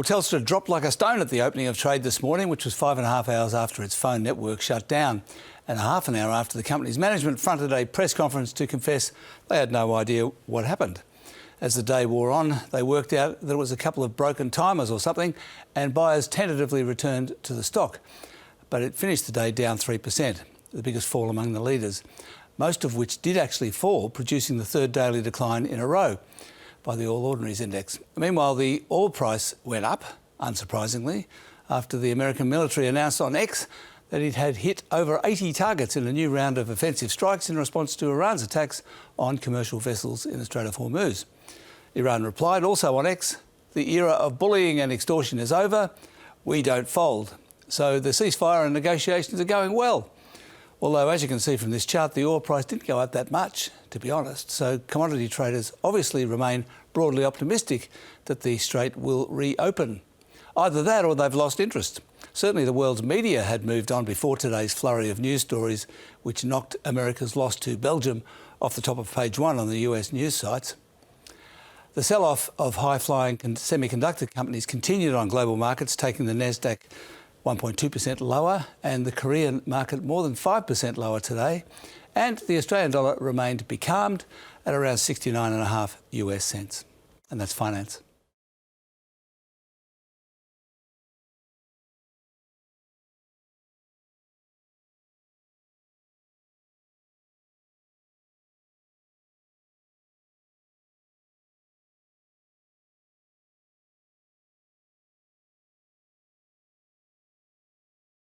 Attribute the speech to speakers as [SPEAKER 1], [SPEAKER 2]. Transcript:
[SPEAKER 1] Well, Telstra dropped like a stone at the opening of trade this morning, which was 5.5 hours after its phone network shut down, and half an hour after the company's management fronted a press conference to confess they had no idea what happened. As the day wore on, they worked out that it was a couple of broken timers or something, and buyers tentatively returned to the stock. But it finished the day down 3%, the biggest fall among the leaders, most of which did actually fall, producing the third daily decline in a row by the All Ordinaries Index. Meanwhile, the oil price went up, unsurprisingly, after the American military announced on X that it had hit over 80 targets in a new round of offensive strikes in response to Iran's attacks on commercial vessels in the Strait of Hormuz. Iran replied also on X, "The era of bullying and extortion is over. We don't fold." So the ceasefire and negotiations are going well. Although, as you can see from this chart, the oil price didn't go up that much, to be honest. So commodity traders obviously remain broadly optimistic that the strait will reopen. Either that or they've lost interest. Certainly the world's media had moved on before today's flurry of news stories, which knocked America's loss to Belgium off the top of page one on the US news sites. The sell-off of high-flying semiconductor companies continued on global markets, taking the Nasdaq 1.2% lower and the Korean market more than 5% lower today. And the Australian dollar remained becalmed at around 69.5 US cents. And that's finance.